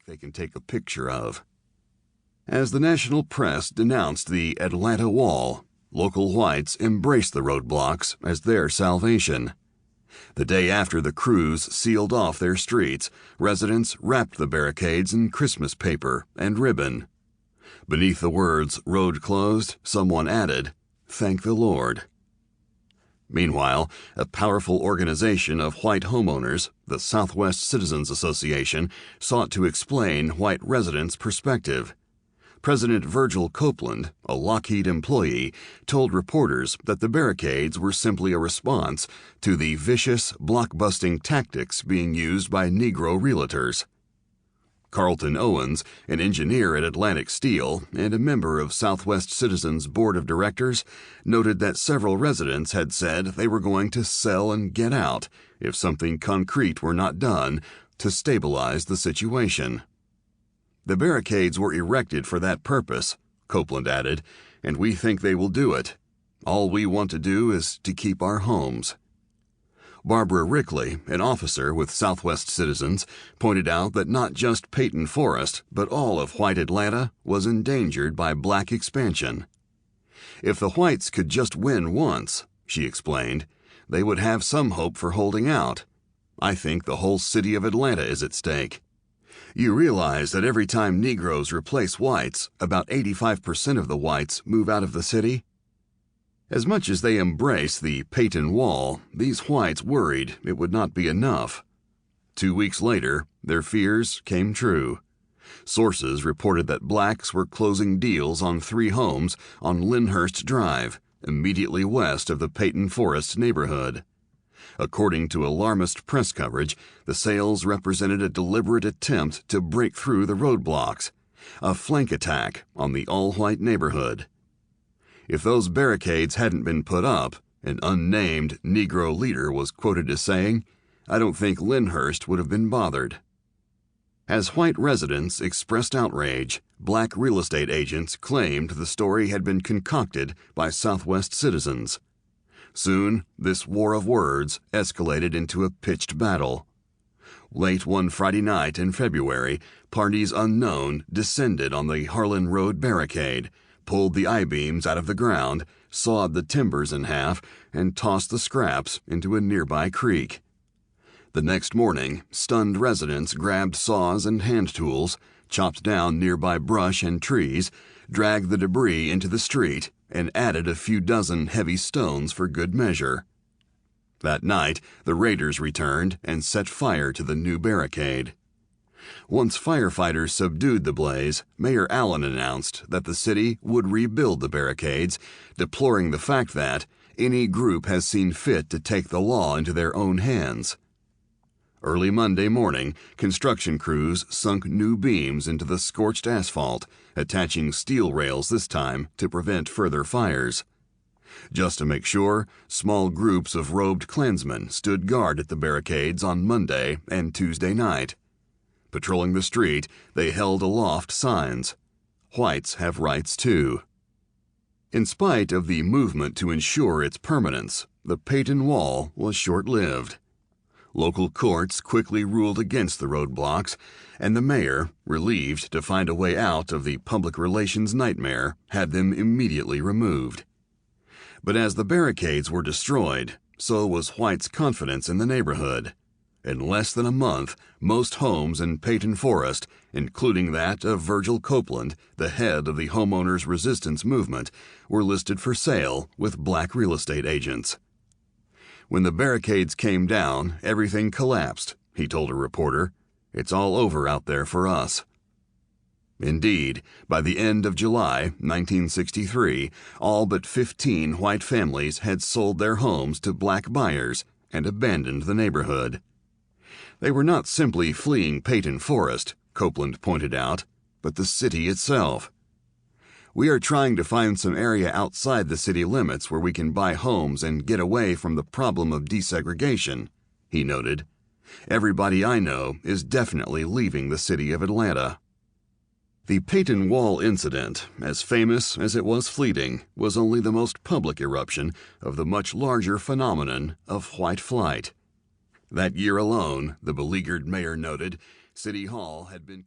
they can take a picture of. As the national press denounced the Atlanta Wall, local whites embraced the roadblocks as their salvation. The day after the Kruse sealed off their streets, residents wrapped the barricades in Christmas paper and ribbon. Beneath the words, "Road closed," someone added, "Thank the Lord." Meanwhile, a powerful organization of white homeowners, the Southwest Citizens Association, sought to explain white residents' perspective. President Virgil Copeland, a Lockheed employee, told reporters that the barricades were simply a response to the vicious, block-busting tactics being used by Negro realtors. Carlton Owens, an engineer at Atlantic Steel and a member of Southwest Citizens' board of directors, noted that several residents had said they were going to sell and get out if something concrete were not done to stabilize the situation. "The barricades were erected for that purpose," Copeland added, "and we think they will do it. All we want to do is to keep our homes." Barbara Rickley, an officer with Southwest Citizens, pointed out that not just Peyton Forest, but all of white Atlanta was endangered by black expansion. "If the whites could just win once," she explained, "they would have some hope for holding out. I think the whole city of Atlanta is at stake. You realize that every time Negroes replace whites, about 85% of the whites move out of the city?" As much as they embraced the Peyton Wall, these whites worried it would not be enough. 2 weeks later, their fears came true. Sources reported that blacks were closing deals on 3 homes on Lyndhurst Drive, immediately west of the Peyton Forest neighborhood. According to alarmist press coverage, the sales represented a deliberate attempt to break through the roadblocks, a flank attack on the all-white neighborhood. If those barricades hadn't been put up, an unnamed Negro leader was quoted as saying, "I don't think Lyndhurst would have been bothered." As white residents expressed outrage, black real estate agents claimed the story had been concocted by Southwest Citizens. Soon, this war of words escalated into a pitched battle. Late one Friday night in February, parties unknown descended on the Harlan Road barricade, pulled the I-beams out of the ground, sawed the timbers in half, and tossed the scraps into a nearby creek. The next morning, stunned residents grabbed saws and hand tools, chopped down nearby brush and trees, dragged the debris into the street, and added a few dozen heavy stones for good measure. That night, the raiders returned and set fire to the new barricade. Once firefighters subdued the blaze, Mayor Allen announced that the city would rebuild the barricades, deploring the fact that any group has seen fit to take the law into their own hands. Early Monday morning, construction crews sunk new beams into the scorched asphalt, attaching steel rails this time to prevent further fires. Just to make sure, small groups of robed Klansmen stood guard at the barricades on Monday and Tuesday night. Patrolling the street, they held aloft signs, "Whites have rights too." In spite of the movement to ensure its permanence, the Peyton Wall was short-lived. Local courts quickly ruled against the roadblocks, and the mayor, relieved to find a way out of the public relations nightmare, had them immediately removed. But as the barricades were destroyed, so was whites' confidence in the neighborhood. In less than a month, most homes in Peyton Forest, including that of Virgil Copeland, the head of the homeowners' resistance movement, were listed for sale with black real estate agents. When the barricades came down, everything collapsed, he told a reporter. "It's all over out there for us." Indeed, by the end of July 1963, all but 15 white families had sold their homes to black buyers and abandoned the neighborhood. They were not simply fleeing Peyton Forest, Copeland pointed out, but the city itself. "We are trying to find some area outside the city limits where we can buy homes and get away from the problem of desegregation," he noted. "Everybody I know is definitely leaving the city of Atlanta." The Peyton Wall incident, as famous as it was fleeting, was only the most public eruption of the much larger phenomenon of white flight. That year alone, the beleaguered mayor noted, City Hall had been